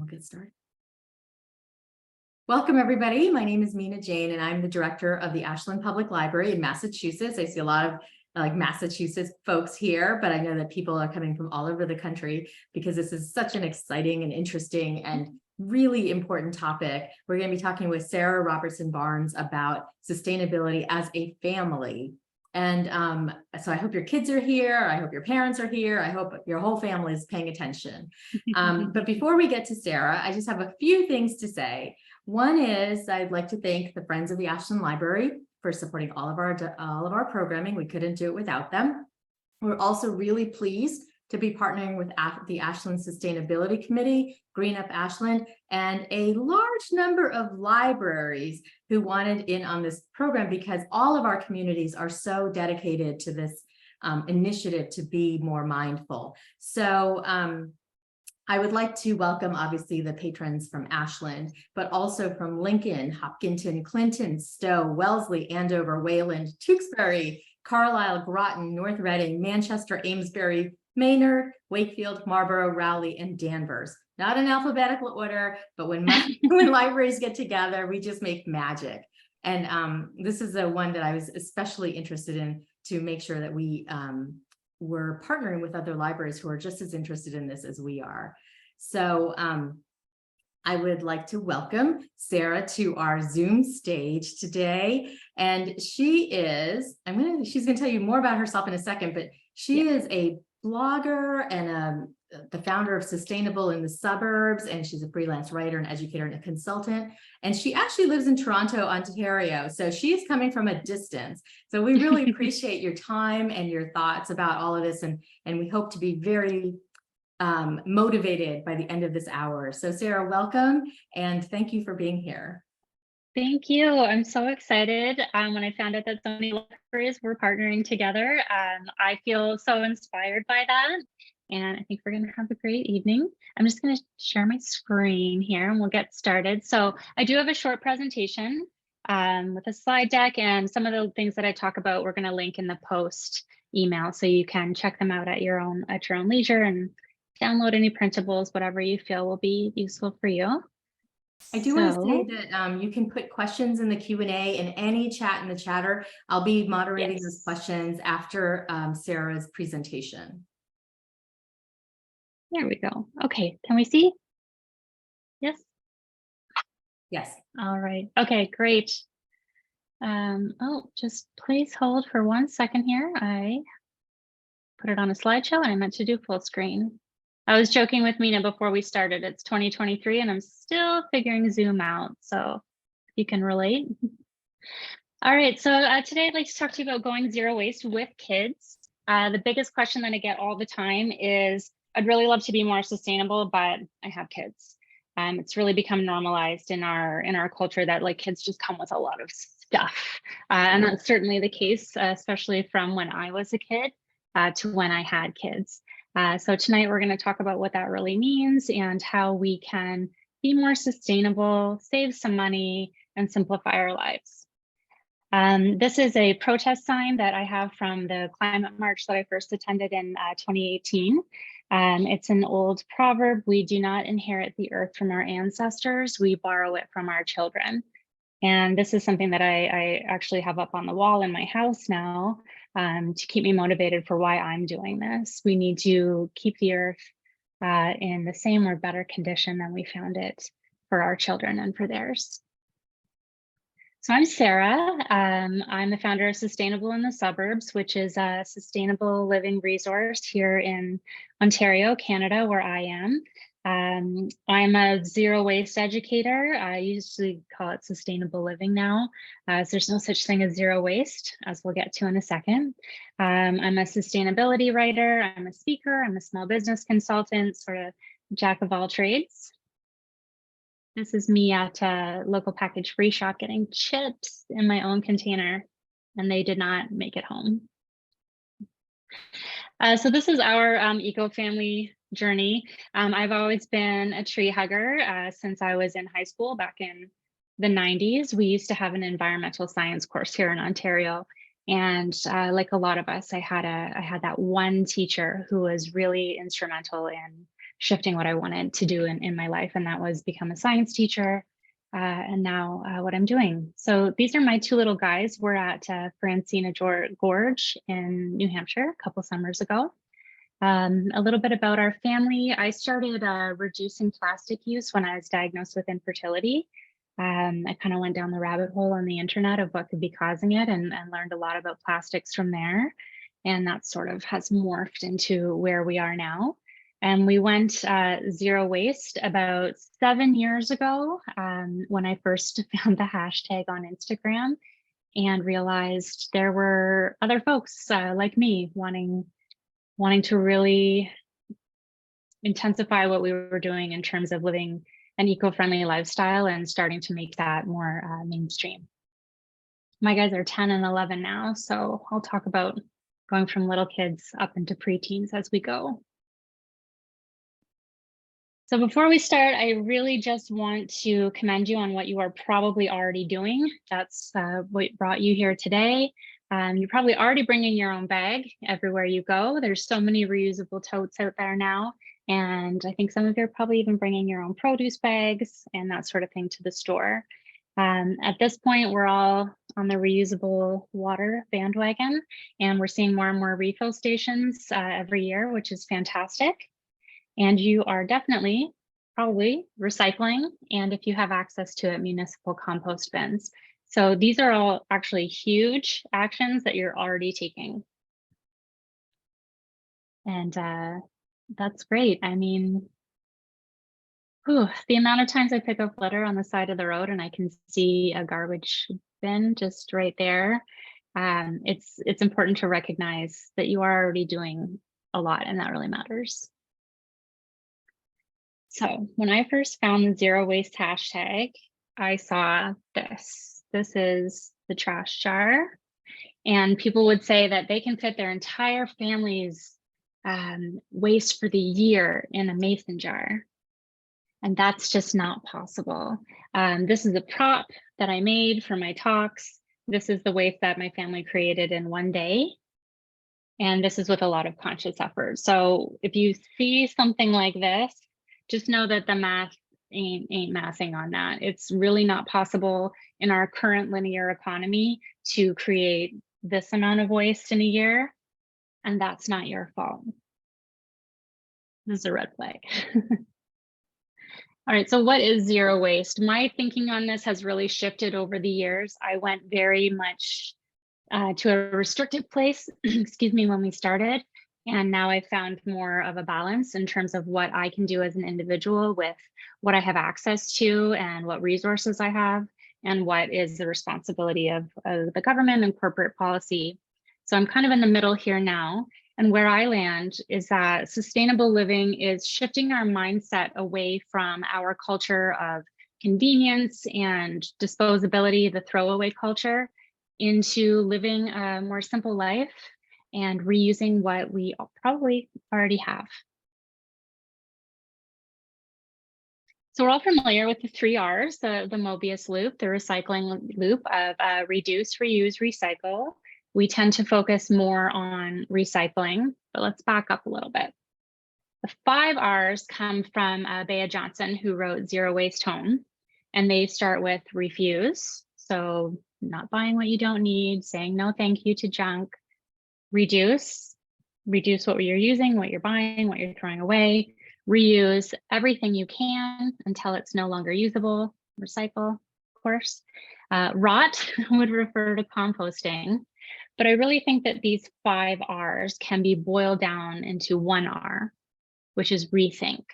We'll get started. Welcome, everybody. My name is Mina Jane, and I'm the director of the Ashland Public Library in Massachusetts. I see a lot of Massachusetts folks here, but I know that people are coming from all over the country because this is such an exciting and interesting and really important topic. We're going to be talking with Sarah Robertson-Barnes about sustainability as a family. And so I hope your kids are here. I hope your parents are here. I hope your whole family is paying attention. But before we get to Sarah, I just have a few things to say. One is I'd like to thank the Friends of the Ashland Library for supporting all of our programming. We couldn't do it without them. We're also really pleased to be partnering with the Ashland Sustainability Committee, Green Up Ashland, and a large number of libraries who wanted in on this program because all of our communities are so dedicated to this initiative to be more mindful. So I would like to welcome, obviously, the patrons from Ashland, but also from Lincoln, Hopkinton, Clinton, Stowe, Wellesley, Andover, Wayland, Tewksbury, Carlisle, Groton, North Reading, Manchester, Amesbury, Maynard, Wakefield, Marlborough, Rowley, and Danvers. Not in alphabetical order, but when libraries get together, we just make magic. And this is the one that I was especially interested in to make sure that we were partnering with other libraries who are just as interested in this as we are. So I would like to welcome Sarah to our Zoom stage today. And she's gonna tell you more about herself in a second, but she is a blogger and the founder of Sustainable in the Suburbs, and she's a freelance writer and educator and a consultant. And she actually lives in Toronto, Ontario. So she is coming from a distance. So we really appreciate your time and your thoughts about all of this. And we hope to be very motivated by the end of this hour. So Sarah, welcome. And thank you for being here. Thank you. I'm so excited. When I found out that so many libraries were partnering together, I feel so inspired by that. And I think we're going to have a great evening. I'm just going to share my screen here and we'll get started. So I do have a short presentation with a slide deck, and some of the things that I talk about, we're going to link in the post email, so you can check them out at your own leisure and download any printables, whatever you feel will be useful for you. I do want to say that you can put questions in the Q&A in any chat in the chatter. I'll be moderating those questions after Sarah's presentation. There we go. Okay, can we see? Yes? Yes. All right. Okay, great. Oh, just please hold for 1 second here. I put it on a slideshow and I meant to do full screen. I was joking with Mina before we started. It's 2023 and I'm still figuring Zoom out, so you can relate. All right, so today I'd like to talk to you about going zero waste with kids. The biggest question that I get all the time is, I'd really love to be more sustainable, but I have kids. It's really become normalized in our culture that kids just come with a lot of stuff. And that's certainly the case, especially from when I was a kid to when I had kids. So tonight we're going to talk about what that really means and how we can be more sustainable, save some money, and simplify our lives. This is a protest sign that I have from the climate march that I first attended in 2018. It's an old proverb: we do not inherit the earth from our ancestors, we borrow it from our children. And this is something that I actually have up on the wall in my house now to keep me motivated for why I'm doing this. We need to keep the earth in the same or better condition than we found it for our children and for theirs. So I'm Sarah. I'm the founder of Sustainable in the Suburbs, which is a sustainable living resource here in Ontario, Canada, where I am. I'm a zero waste educator. I usually call it sustainable living now, as there's no such thing as zero waste, as we'll get to in a second. I'm a sustainability writer. I'm a speaker. I'm a small business consultant, sort of jack of all trades. This is me at a local package free shop getting chips in my own container, and they did not make it home. So this is our eco-family journey. I've always been a tree hugger since I was in high school back in the 90s. We used to have an environmental science course here in Ontario. And like a lot of us, I had that one teacher who was really instrumental in shifting what I wanted to do in my life, and that was become a science teacher. And now what I'm doing. So these are my two little guys. We're at Francina Gorge in New Hampshire a couple summers ago. A little bit about our family. I started reducing plastic use when I was diagnosed with infertility. I kind of went down the rabbit hole on the internet of what could be causing it and learned a lot about plastics from there. And that sort of has morphed into where we are now. And we went zero waste about 7 years ago when I first found the hashtag on Instagram and realized there were other folks like me wanting to really intensify what we were doing in terms of living an eco-friendly lifestyle and starting to make that more mainstream. My guys are 10 and 11 now, so I'll talk about going from little kids up into preteens as we go. So before we start, I really just want to commend you on what you are probably already doing. That's what brought you here today. You're probably already bringing your own bag everywhere you go. There's so many reusable totes out there now. And I think some of you are probably even bringing your own produce bags and that sort of thing to the store. At this point, we're all on the reusable water bandwagon, and we're seeing more and more refill stations every year, which is fantastic. And you are definitely probably recycling, and if you have access to it, municipal compost bins. So these are all actually huge actions that you're already taking. And that's great. I mean, the amount of times I pick up litter on the side of the road and I can see a garbage bin just right there. It's important to recognize that you are already doing a lot, and that really matters. So when I first found the zero waste hashtag, I saw this. This is the trash jar. And people would say that they can fit their entire family's waste for the year in a mason jar. And that's just not possible. This is a prop that I made for my talks. This is the waste that my family created in one day. And this is with a lot of conscious effort. So if you see something like this, just know that the math ain't mathing on that. It's really not possible in our current linear economy to create this amount of waste in a year, and that's not your fault. This is a red flag. All right, so what is zero waste? My thinking on this has really shifted over the years. I went very much to a restrictive place, excuse me, when we started. And now I've found more of a balance in terms of what I can do as an individual with what I have access to and what resources I have and what is the responsibility of the government and corporate policy. So I'm kind of in the middle here now. And where I land is that sustainable living is shifting our mindset away from our culture of convenience and disposability, the throwaway culture, into living a more simple life and reusing what we probably already have. So we're all familiar with the 3 R's, the Mobius loop, the recycling loop of reduce, reuse, recycle. We tend to focus more on recycling, but let's back up a little bit. The 5 R's come from Bea Johnson, who wrote Zero Waste Home, and they start with refuse. So not buying what you don't need, saying no thank you to junk. Reduce what you're using, what you're buying, what you're throwing away. Reuse everything you can until it's no longer usable. Recycle, of course. Rot would refer to composting. But I really think that these 5 R's can be boiled down into 1 R, which is rethink.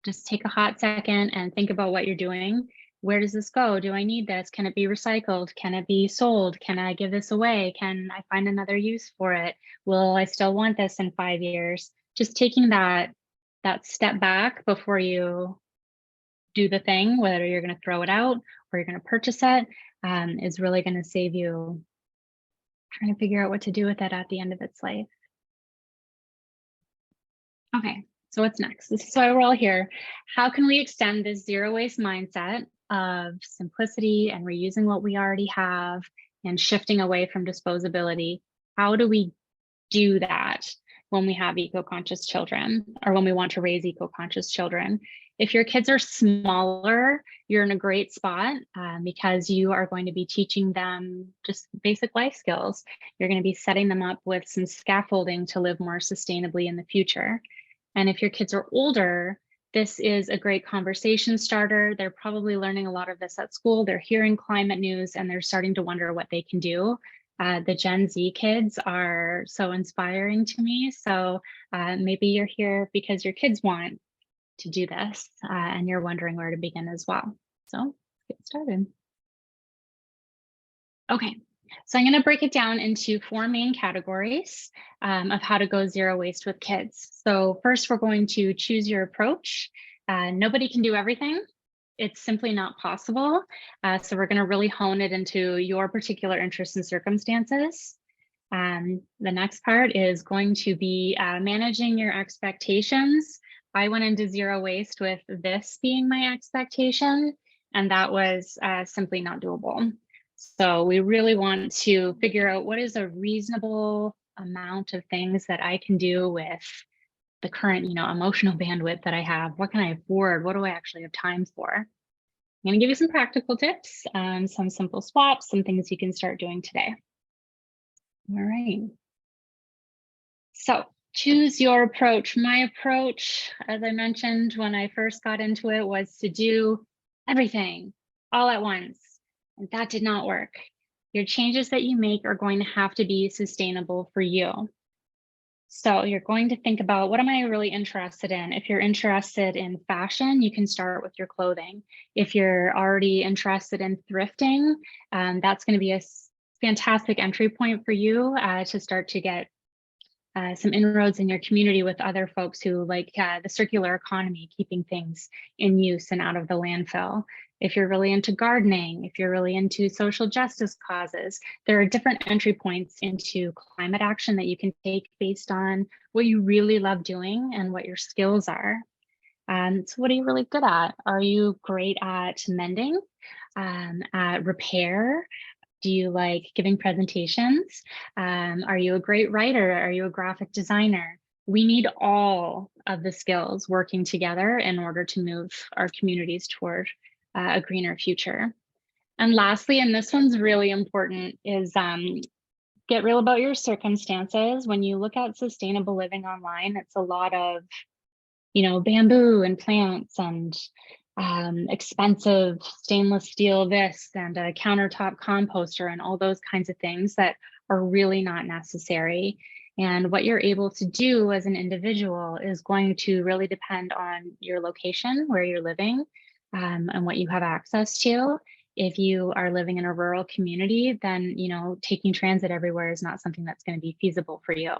Just take a hot second and think about what you're doing. Where does this go? Do I need this? Can it be recycled? Can it be sold? Can I give this away? Can I find another use for it? Will I still want this in 5 years? Just taking that step back before you do the thing, whether you're going to throw it out or you're going to purchase it, is really going to save you trying to figure out what to do with it at the end of its life. Okay, so what's next? This is why we're all here. How can we extend this zero waste mindset of simplicity and reusing what we already have and shifting away from disposability? How do we do that? when we have eco-conscious children, or when we want to raise eco-conscious children. If your kids are smaller, you're in a great spot because you are going to be teaching them just basic life skills. You're going to be setting them up with some scaffolding to live more sustainably in the future. And if your kids are older, this is a great conversation starter. They're probably learning a lot of this at school. They're hearing climate news and they're starting to wonder what they can do. The Gen Z kids are so inspiring to me. So maybe you're here because your kids want to do this and you're wondering where to begin as well. So let's get started. Okay, so I'm going to break it down into 4 main categories of how to go zero waste with kids. So first, we're going to choose your approach. Nobody can do everything. It's simply not possible. So we're going to really hone it into your particular interests and circumstances. The next part is going to be managing your expectations. I went into zero waste with this being my expectation, and that was simply not doable. So we really want to figure out what is a reasonable amount of things that I can do with the current, emotional bandwidth that I have. What can I afford? What do I actually have time for? I'm going to give you some practical tips, some simple swaps, some things you can start doing today. All right. So choose your approach. My approach, as I mentioned, when I first got into it, was to do everything all at once. And that did not work. Your changes that you make are going to have to be sustainable for you. So you're going to think about, what am I really interested in? If you're interested in fashion, you can start with your clothing. If you're already interested in thrifting, that's going to be a fantastic entry point for you to start to get some inroads in your community with other folks who like the circular economy, keeping things in use and out of the landfill. If you're really into gardening, if you're really into social justice causes, there are different entry points into climate action that you can take based on what you really love doing and what your skills are. So what are you really good at? Are you great at mending, at repair? Do you like giving presentations? Are you a great writer? Are you a graphic designer? We need all of the skills working together in order to move our communities toward a greener future. And lastly, and this one's really important, is get real about your circumstances. When you look at sustainable living online, it's a lot of, bamboo and plants and expensive stainless steel this and a countertop composter and all those kinds of things that are really not necessary. And what you're able to do as an individual is going to really depend on your location, where you're living, and what you have access to. If you are living in a rural community, then taking transit everywhere is not something that's going to be feasible for you.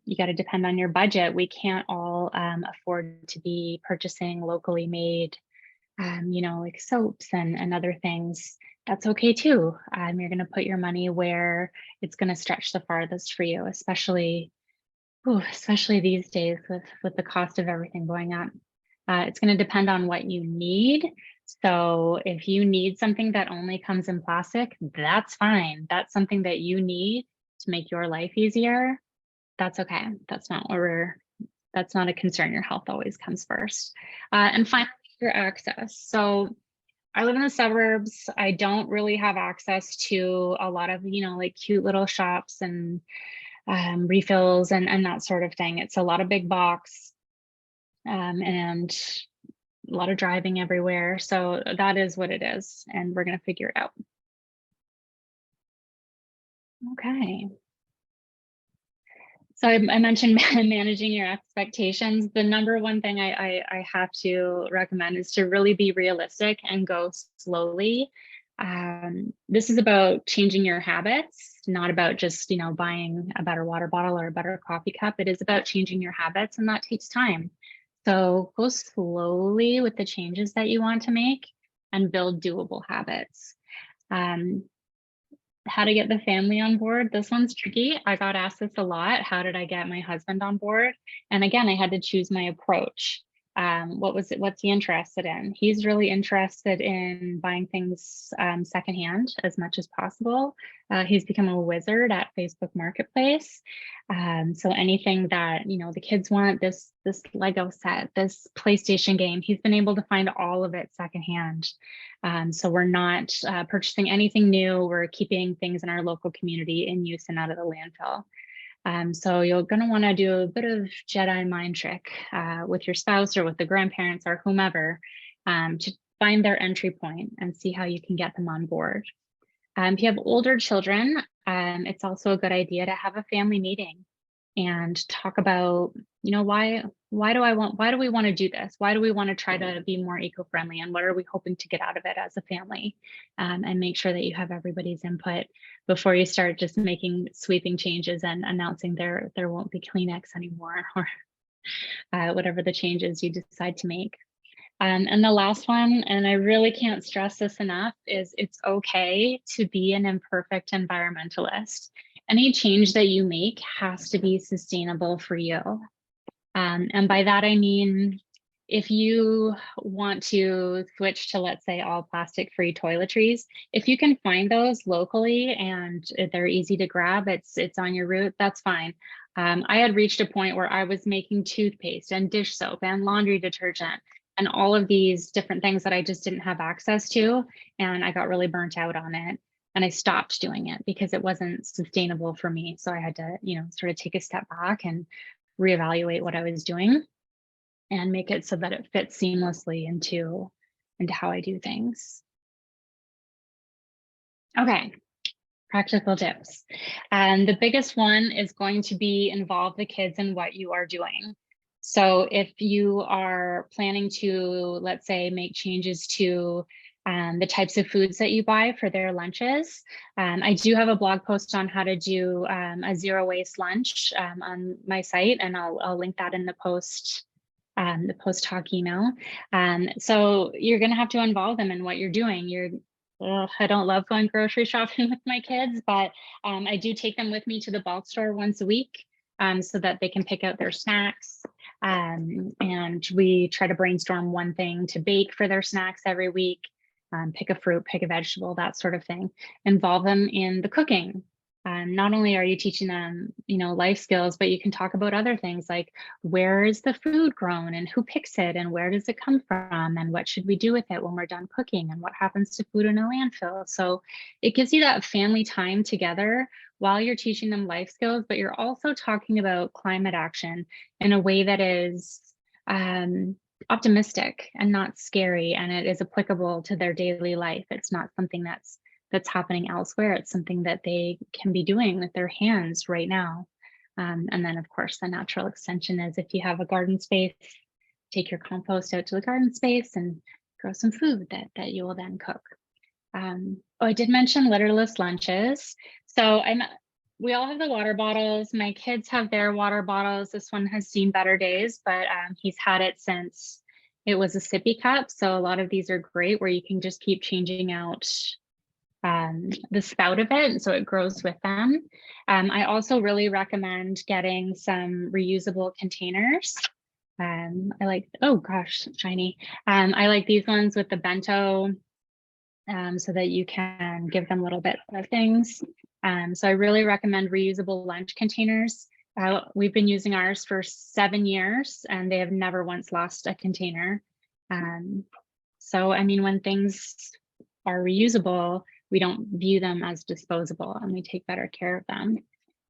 You got to depend on your budget. We can't all afford to be purchasing locally made, like soaps and other things. That's okay too. You're going to put your money where it's going to stretch the farthest for you, especially these days with the cost of everything going up. It's going to depend on what you need. So if you need something that only comes in plastic, that's fine. That's something that you need to make your life easier. That's okay. That's not a concern. Your health always comes first. And finally, your access. So I live in the suburbs. I don't really have access to a lot of, like cute little shops and refills and that sort of thing. It's a lot of big box and a lot of driving everywhere. So that is what it is. And we're going to figure it out. Okay. So I mentioned managing your expectations. The number one thing I have to recommend is to really be realistic and go slowly. This is about changing your habits, not about just, buying a better water bottle or a better coffee cup. It is about changing your habits, and that takes time. So go slowly with the changes that you want to make and build doable habits. How to get the family on board. This one's tricky. I got asked this a lot. How did I get my husband on board? And again, I had to choose my approach. What's he interested in? He's really interested in buying things secondhand as much as possible. He's become a wizard at Facebook Marketplace. So anything that, you know, the kids want, this Lego set, this PlayStation game, he's been able to find all of it secondhand. So we're not purchasing anything new. We're keeping things in our local community in use and out of the landfill. So you're going to want to do a bit of Jedi mind trick with your spouse or with the grandparents or whomever to find their entry point and see how you can get them on board. If you have older children, it's also a good idea to have a family meeting and talk about, you know, why do we want to do this? Why do we want to try to be more eco-friendly, and what are we hoping to get out of it as a family? And make sure that you have everybody's input before you start just making sweeping changes and announcing there won't be Kleenex anymore, or whatever the changes you decide to make. And the last one, and I really can't stress this enough, is it's okay to be an imperfect environmentalist. Any change that you make has to be sustainable for you. And by that, I mean, if you want to switch to, let's say, all plastic-free toiletries, if you can find those locally and they're easy to grab, it's on your route, that's fine. I had reached a point where I was making toothpaste and dish soap and laundry detergent and all of these different things that I just didn't have access to, and I got really burnt out on it. And I stopped doing it because it wasn't sustainable for me. So I had to, you know, sort of take a step back and reevaluate what I was doing and make it so that it fits seamlessly into how I do things. Okay, practical tips. And the biggest one is going to be involve the kids in what you are doing. So if you are planning to, let's say, make changes to the types of foods that you buy for their lunches, I do have a blog post on how to do a zero waste lunch on my site, and I'll link that in the post talk email. So you're going to have to involve them in what you're doing. I don't love going grocery shopping with my kids, but I do take them with me to the bulk store once a week so that they can pick out their snacks. And we try to brainstorm one thing to bake for their snacks every week. Pick a fruit, pick a vegetable, that sort of thing. Involve them in the cooking. Not only are you teaching them, you know, life skills, but you can talk about other things like where is the food grown and who picks it and where does it come from and what should we do with it when we're done cooking and what happens to food in a landfill. So it gives you that family time together while you're teaching them life skills, but you're also talking about climate action in a way that is optimistic and not scary, and it is applicable to their daily life. It's not something that's happening elsewhere. It's something that they can be doing with their hands right now. And then of course, the natural extension is if you have a garden space, take your compost out to the garden space and grow some food that you will then cook. I did mention litterless lunches. So we all have the water bottles. My kids have their water bottles. This one has seen better days, but he's had it since it was a sippy cup. So a lot of these are great where you can just keep changing out the spout of it, so it grows with them. I also really recommend getting some reusable containers. I like, oh gosh, shiny. I like these ones with the bento so that you can give them little bits of things. So I really recommend reusable lunch containers. We've been using ours for 7 years and they have never once lost a container. So, I mean, when things are reusable, we don't view them as disposable and we take better care of them.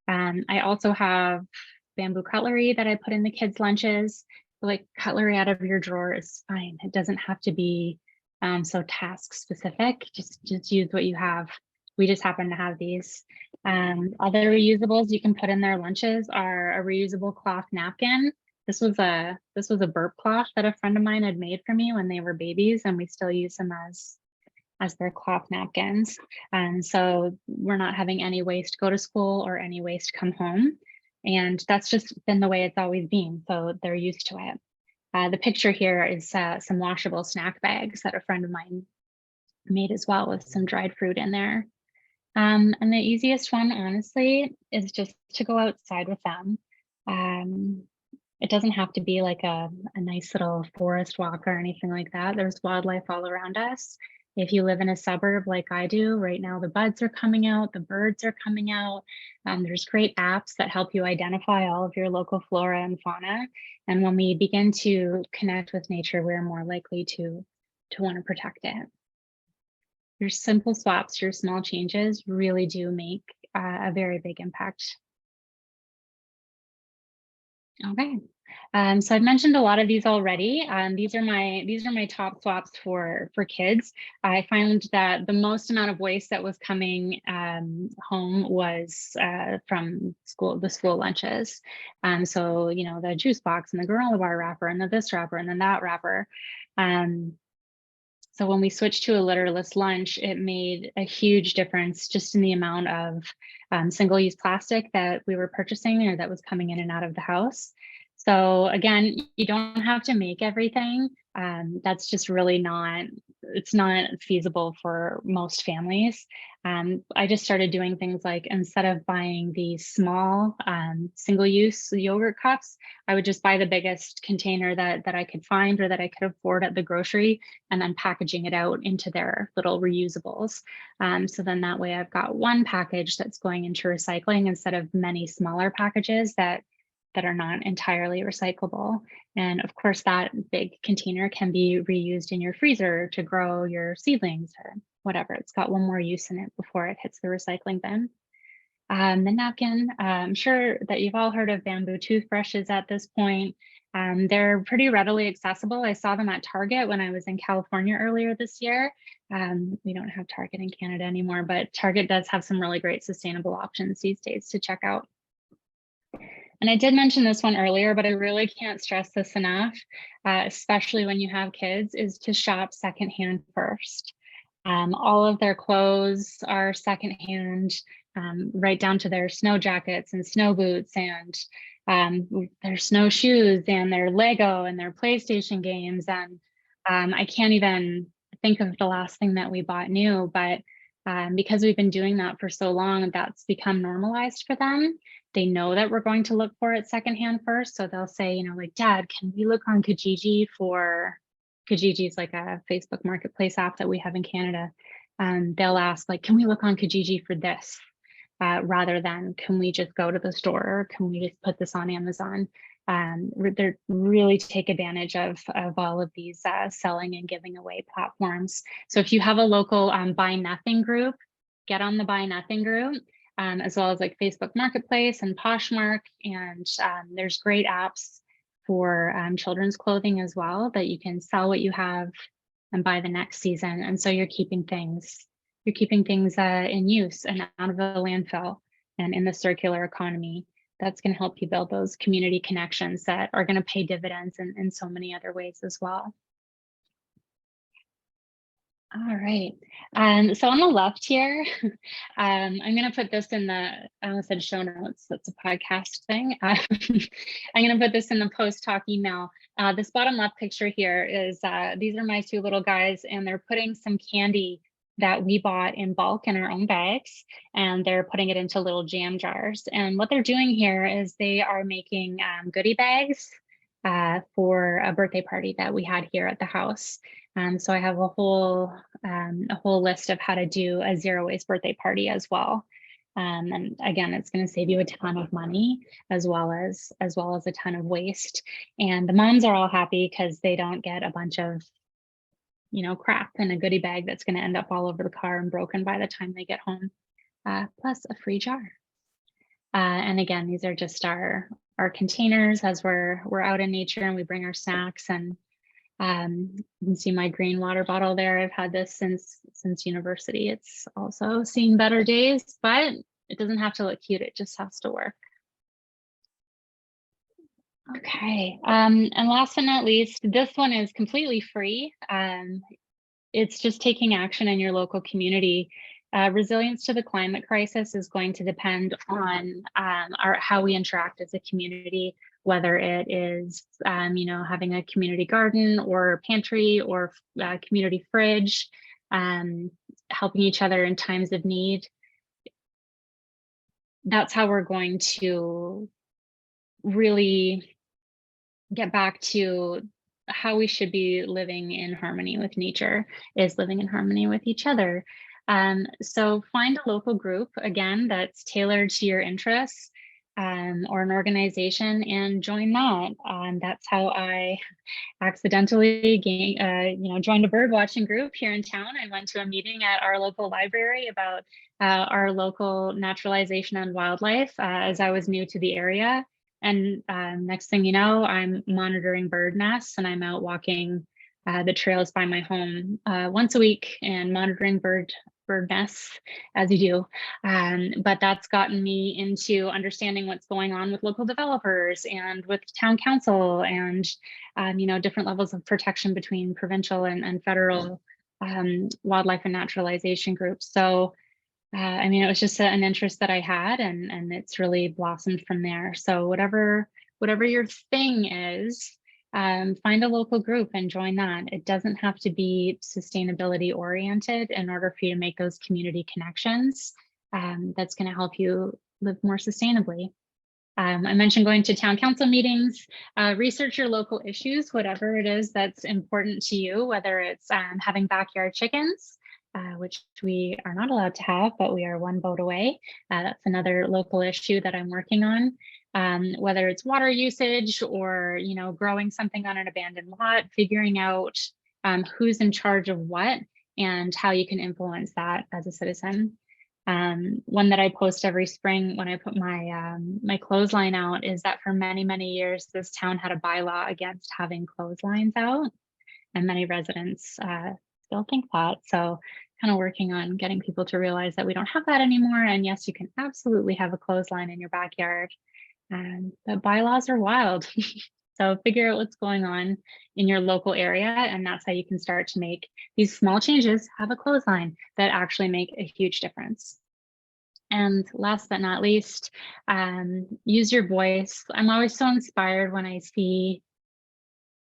I also have bamboo cutlery that I put in the kids' lunches. Like cutlery out of your drawer is fine. It doesn't have to be so task specific. Just use what you have. We just happen to have these. Other reusables you can put in their lunches are a reusable cloth napkin. This was a burp cloth that a friend of mine had made for me when they were babies, and we still use them as their cloth napkins. And so we're not having any waste go to school or any waste come home. And that's just been the way it's always been. So they're used to it. The picture here is some washable snack bags that a friend of mine made as well with some dried fruit in there. And the easiest one, honestly, is just to go outside with them. It doesn't have to be like a nice little forest walk or anything like that. There's wildlife all around us. If you live in a suburb like I do, right now the buds are coming out, the birds are coming out. There's great apps that help you identify all of your local flora and fauna. And when we begin to connect with nature, we're more likely to want to protect it. Your simple swaps, your small changes really do make a very big impact. Okay. So I've mentioned a lot of these already. These are my top swaps for kids. I found that the most amount of waste that was coming home was from the school lunches. So the juice box and the granola bar wrapper and the this wrapper and then that wrapper. So when we switched to a litterless lunch, it made a huge difference just in the amount of single-use plastic that we were purchasing or that was coming in and out of the house. So again, you don't have to make everything. That's just really it's not feasible for most families. I just started doing things like, instead of buying these small single-use yogurt cups, I would just buy the biggest container that I could find or that I could afford at the grocery, and then packaging it out into their little reusables. So then that way I've got one package that's going into recycling instead of many smaller packages that are not entirely recyclable. And of course, that big container can be reused in your freezer to grow your seedlings or whatever. It's got one more use in it before it hits the recycling bin. The napkin, I'm sure that you've all heard of bamboo toothbrushes at this point. They're pretty readily accessible. I saw them at Target when I was in California earlier this year. We don't have Target in Canada anymore, but Target does have some really great sustainable options these days to check out. And I did mention this one earlier, but I really can't stress this enough, especially when you have kids, is to shop secondhand first. All of their clothes are secondhand, right down to their snow jackets and snow boots and their snowshoes and their Lego and their PlayStation games. And I can't even think of the last thing that we bought new, but because we've been doing that for so long, that's become normalized for them. They know that we're going to look for it secondhand first. So they'll say, like, Dad, can we look on Kijiji for, Kijiji is like a Facebook marketplace app that we have in Canada. They'll ask, like, can we look on Kijiji for this? Rather than, can we just go to the store? Or can we just put this on Amazon? They really take advantage of all of these selling and giving away platforms. So if you have a local Buy Nothing group, get on the Buy Nothing group, as well as like Facebook Marketplace and Poshmark. And there's great apps for children's clothing as well, that you can sell what you have and buy the next season. And so you're keeping things in use and out of the landfill and in the circular economy. That's going to help you build those community connections that are going to pay dividends in so many other ways as well. All right. So on the left here, I'm going to put this in the, I almost said show notes, that's a podcast thing. I'm going to put this in the post-talk email. This bottom left picture here is, these are my two little guys, and they're putting some candy that we bought in bulk in our own bags, and they're putting it into little jam jars. And what they're doing here is they are making goodie bags for a birthday party that we had here at the house. So I have a whole list of how to do a zero waste birthday party as well. And again, it's going to save you a ton of money as well as a ton of waste. And the moms are all happy because they don't get a bunch of crap in a goodie bag that's going to end up all over the car and broken by the time they get home. Plus a free jar. And again, these are just our containers as we're out in nature and we bring our snacks. And you can see my green water bottle there. I've had this since university. It's also seen better days, but it doesn't have to look cute. It just has to work. Okay. And last but not least, this one is completely free. It's just taking action in your local community. Resilience to the climate crisis is going to depend on how we interact as a community, whether it is, having a community garden or pantry or community fridge, helping each other in times of need. That's how we're going to really get back to how we should be living in harmony with nature is living in harmony with each other. So find a local group, again, that's tailored to your interests, or an organization, and join that. That's how I accidentally joined a bird watching group here in town. I went to a meeting at our local library about our local naturalization and wildlife as I was new to the area. And next thing you know, I'm monitoring bird nests, and I'm out walking the trails by my home once a week and monitoring bird nests, as you do. But that's gotten me into understanding what's going on with local developers and with town council, and different levels of protection between provincial and federal wildlife and naturalization groups. So it was just an interest that I had, and it's really blossomed from there. So whatever your thing is, find a local group and join that. It doesn't have to be sustainability oriented in order for you to make those community connections. That's going to help you live more sustainably. I mentioned going to town council meetings, research your local issues, whatever it is that's important to you, whether it's having backyard chickens, which we are not allowed to have, but we are one vote away. That's another local issue that I'm working on. Whether it's water usage or, growing something on an abandoned lot, figuring out who's in charge of what and how you can influence that as a citizen. One that I post every spring when I put my my clothesline out is that for many, many years, this town had a bylaw against having clotheslines out, and many residents still think that. So kind of working on getting people to realize that we don't have that anymore. And yes, you can absolutely have a clothesline in your backyard. But bylaws are wild. So figure out what's going on in your local area, and that's how you can start to make these small changes, have a clothesline that actually make a huge difference. And last but not least, use your voice. I'm always so inspired when I see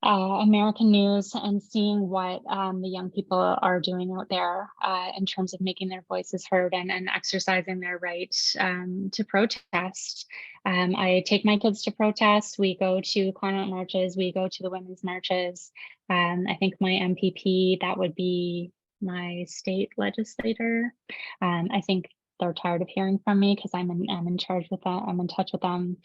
American news and seeing what the young people are doing out there in terms of making their voices heard and exercising their right to protest. I take my kids to protest. We go to climate marches. We go to the women's marches. I think my MPP, that would be my state legislator. I think they're tired of hearing from me because I'm in charge with them. I'm in touch with them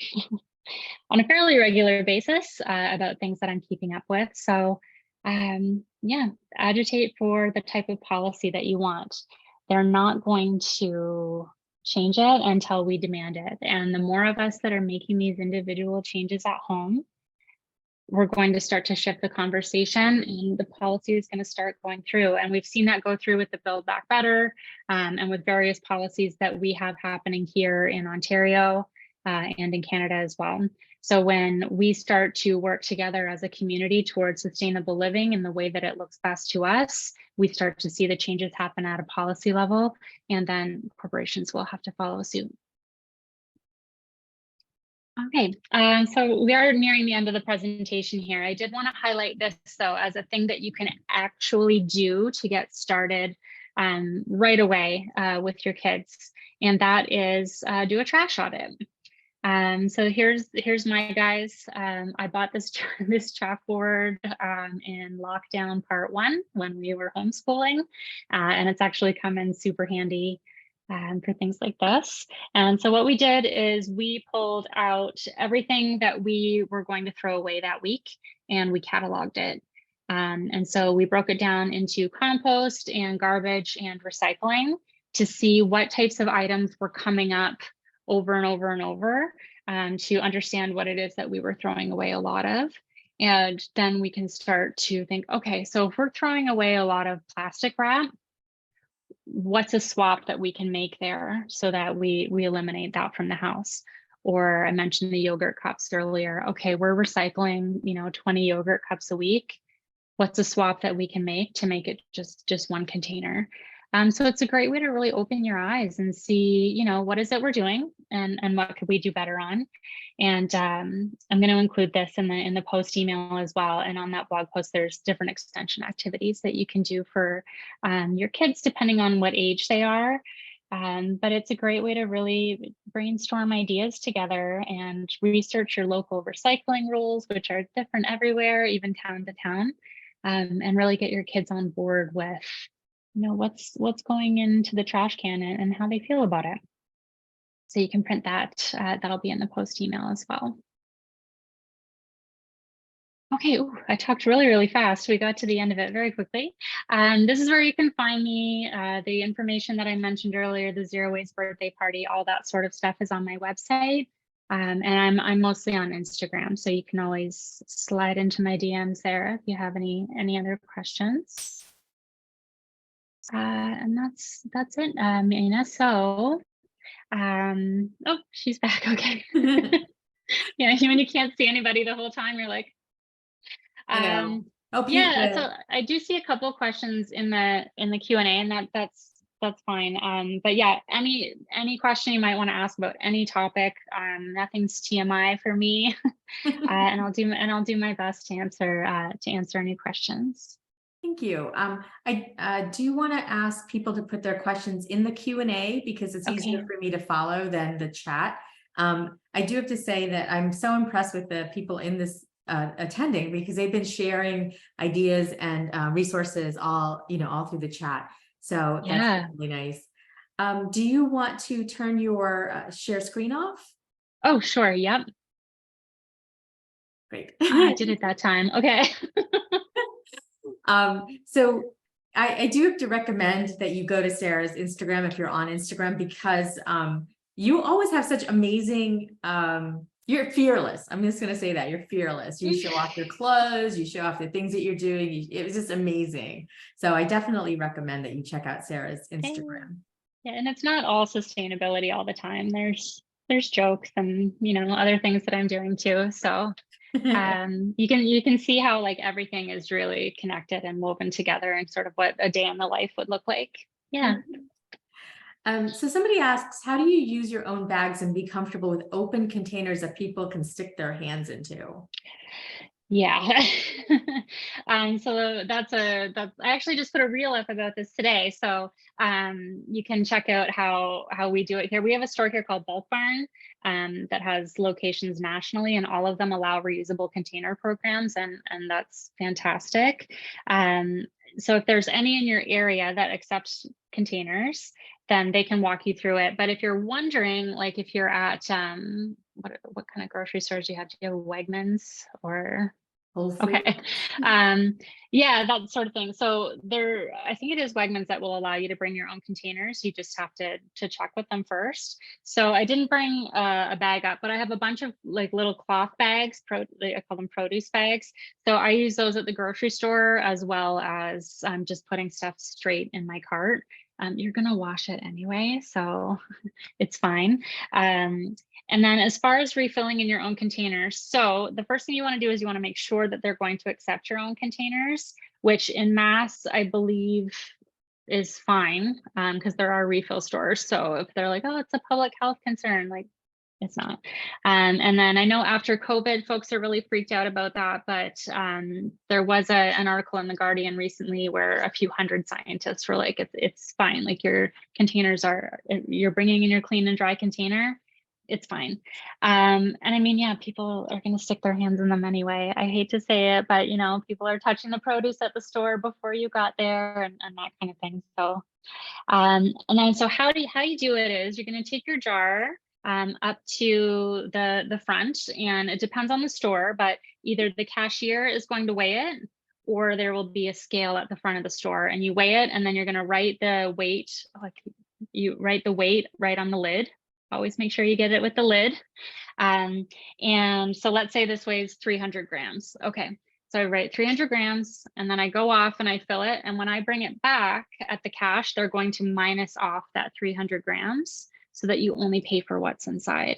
on a fairly regular basis about things that I'm keeping up with. So yeah, agitate for the type of policy that you want. They're not going to change it until we demand it. And the more of us that are making these individual changes at home, we're going to start to shift the conversation, and the policy is going to start going through. And we've seen that go through with the Build Back Better and with various policies that we have happening here in Ontario and in Canada as well. So when we start to work together as a community towards sustainable living in the way that it looks best to us, we start to see the changes happen at a policy level, and then corporations will have to follow suit. Okay, so we are nearing the end of the presentation here. I did want to highlight this though as a thing that you can actually do to get started right away with your kids, and that is do a trash audit. So here's my guys. I bought this chalkboard in lockdown part 1 when we were homeschooling, and it's actually come in super handy for things like this. And so what we did is we pulled out everything that we were going to throw away that week, and we cataloged it. And so we broke it down into compost and garbage and recycling to see what types of items were coming up over and over and over to understand what it is that we were throwing away a lot of. And then we can start to think, okay, so if we're throwing away a lot of plastic wrap, what's a swap that we can make there so that we eliminate that from the house? Or I mentioned the yogurt cups earlier. Okay, we're recycling, 20 yogurt cups a week. What's a swap that we can make to make it just one container? So it's a great way to really open your eyes and see, what is it we're doing and what could we do better on? And I'm going to include this in the post email as well. And on that blog post, there's different extension activities that you can do for your kids, depending on what age they are. But it's a great way to really brainstorm ideas together and research your local recycling rules, which are different everywhere, even town to town, and really get your kids on board with, what's going into the trash can and how they feel about it. So you can print that. That'll be in the post email as well. Okay, ooh, I talked really, really fast. We got to the end of it very quickly. This is where you can find me. The information that I mentioned earlier, the Zero Waste birthday party, all that sort of stuff is on my website. And I'm mostly on Instagram, so you can always slide into my DMs there if you have any other questions. And that's it, Mina. So, oh, she's back. Okay. Yeah, when you can't see anybody the whole time, you're like, I know. Oh, yeah, so I do see a couple of questions in the Q&A, and that's fine. But yeah, any question you might want to ask about any topic, nothing's TMI for me. And I'll do my best to answer any questions. Thank you. I do want to ask people to put their questions in the Q&A because it's easier for me to follow than the chat. I do have to say that I'm so impressed with the people in this attending because they've been sharing ideas and resources all through the chat. So that's really nice. Do you want to turn your share screen off? Oh, sure. Yep. Great. I did it that time. Okay. So I do have to recommend that you go to Sarah's Instagram if you're on Instagram because you always have such amazing you're fearless. I'm just going to say that you're fearless. You show off your clothes, you show off the things that you're doing. It was just amazing. So I definitely recommend that you check out Sarah's Instagram. Yeah, and it's not all sustainability all the time. There's jokes and other things that I'm doing too. So you can see how like everything is really connected and woven together and sort of what a day in the life would look like. Yeah. So somebody asks, how do you use your own bags and be comfortable with open containers that people can stick their hands into? Yeah. So that's I actually just put a reel up about this today. So you can check out how we do it here. We have a store here called Bulk Barn that has locations nationally, and all of them allow reusable container programs, and that's fantastic. So if there's any in your area that accepts containers, then they can walk you through it. But if you're wondering, like if you're at what kind of grocery stores do you have? Do you have Wegmans or okay. Yeah, that sort of thing. So I think it is Wegmans that will allow you to bring your own containers. You just have to check with them first. So I didn't bring a bag up, but I have a bunch of like little cloth bags, I call them produce bags. So I use those at the grocery store as well as just putting stuff straight in my cart. You're going to wash it anyway, so it's fine. And then as far as refilling in your own containers, so the first thing you want to do is you want to make sure that they're going to accept your own containers, which in mass, I believe is fine because there are refill stores. So if they're like, oh, it's a public health concern, like it's not. And then I know after COVID, folks are really freaked out about that, but there was an article in The Guardian recently where a few hundred scientists were like, it's fine. Like your containers you're bringing in your clean and dry container, it's fine. And I mean, yeah, people are going to stick their hands in them anyway. I hate to say it, but people are touching the produce at the store before you got there and that kind of thing. So, and then so how you do it is you're going to take your jar up to the front, and it depends on the store, but either the cashier is going to weigh it or there will be a scale at the front of the store, and you weigh it, and then you're going to write the weight, like you write the weight right on the lid. Always make sure you get it with the lid. And so let's say this weighs 300 grams. Okay, so I write 300 grams and then I go off and I fill it. And when I bring it back at the cash, they're going to minus off that 300 grams so that you only pay for what's inside.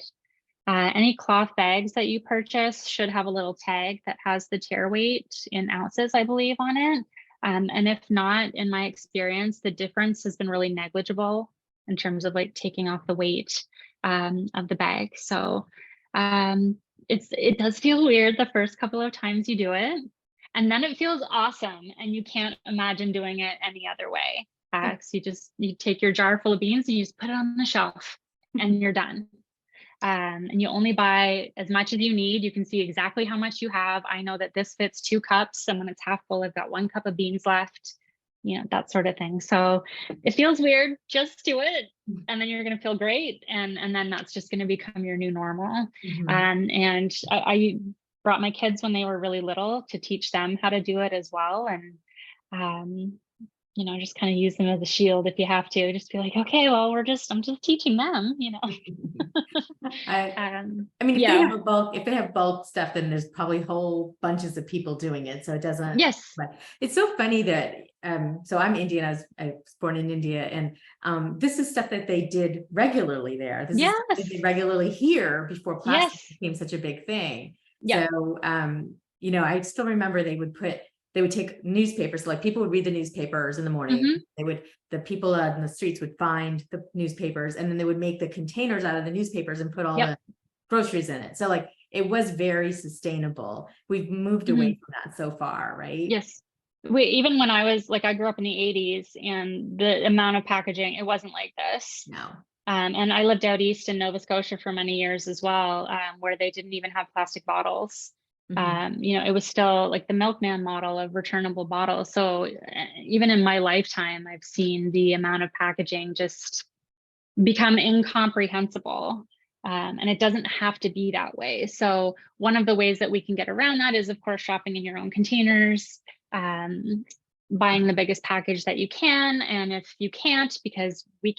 Any cloth bags that you purchase should have a little tag that has the tare weight in ounces, I believe, on it. And if not, in my experience, the difference has been really negligible in terms of like taking off the weight of the bag. So it does feel weird the first couple of times you do it, and then it feels awesome and you can't imagine doing it any other way. So you take your jar full of beans and you just put it on the shelf and you're done. And you only buy as much as you need. You can see exactly how much you have. I know that this fits 2 cups, and when it's half full, I've got 1 cup of beans left, that sort of thing. So it feels weird, just do it. And then you're going to feel great. And then that's just going to become your new normal. And I brought my kids when they were really little to teach them how to do it as well. And, just kind of use them as a shield if you have to. Just be like, okay, well, I'm just teaching them, I mean, if they have bulk stuff, then there's probably whole bunches of people doing it. So it doesn't. Yes. But it's so funny that, so I'm Indian, I was born in India, and this is stuff that they did regularly there. This is stuff they did regularly here before plastic became such a big thing. So, I still remember they would take newspapers. So like people would read the newspapers in the morning. The people on the streets would find the newspapers, and then they would make the containers out of the newspapers and put all the groceries in it. So like, it was very sustainable. We've moved away from that so far, right? Yes. Even when I grew up in the 80s, and the amount of packaging, it wasn't like this. No. And I lived out east in Nova Scotia for many years as well, where they didn't even have plastic bottles. It was still like the milkman model of returnable bottles. So even in my lifetime, I've seen the amount of packaging just become incomprehensible. And it doesn't have to be that way. So one of the ways that we can get around that is, of course, shopping in your own containers, buying the biggest package that you can. And if you can't, because we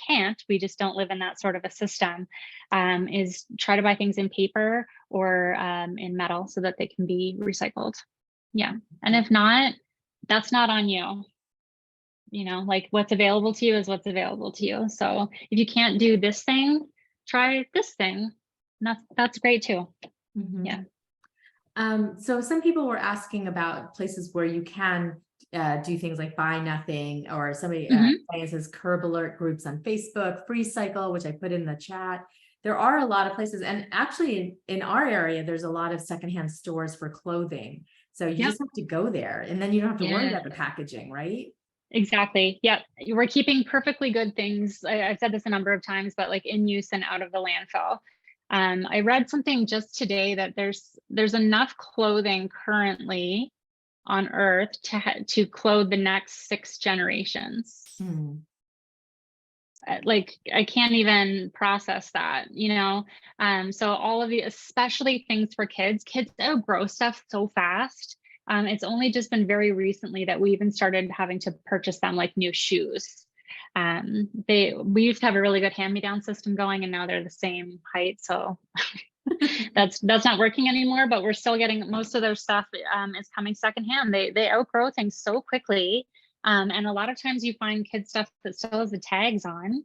just don't live in that sort of a system, is try to buy things in paper or in metal so that they can be recycled. Yeah. And if not, that's not on you. Like what's available to you is what's available to you. So if you can't do this thing, try this thing. And that's great too. Yeah. So some people were asking about places where you can do things like buy nothing, or somebody says curb alert groups on Facebook, Free Cycle, which I put in the chat. There are a lot of places, and actually in our area, there's a lot of secondhand stores for clothing. So you just have to go there, and then you don't have to worry about the packaging, right? Exactly. Yep. We're keeping perfectly good things. I've said this a number of times, but like in use and out of the landfill. I read something just today that there's enough clothing currently on Earth to clothe the next 6 generations. Like I can't even process that, so all of the, especially things for kids outgrow stuff so fast. It's only just been very recently that we even started having to purchase them like new shoes. We used to have a really good hand-me-down system going, and now they're the same height, so that's not working anymore. But we're still getting most of their stuff is coming secondhand. They outgrow things so quickly, and a lot of times you find kid stuff that still has the tags on,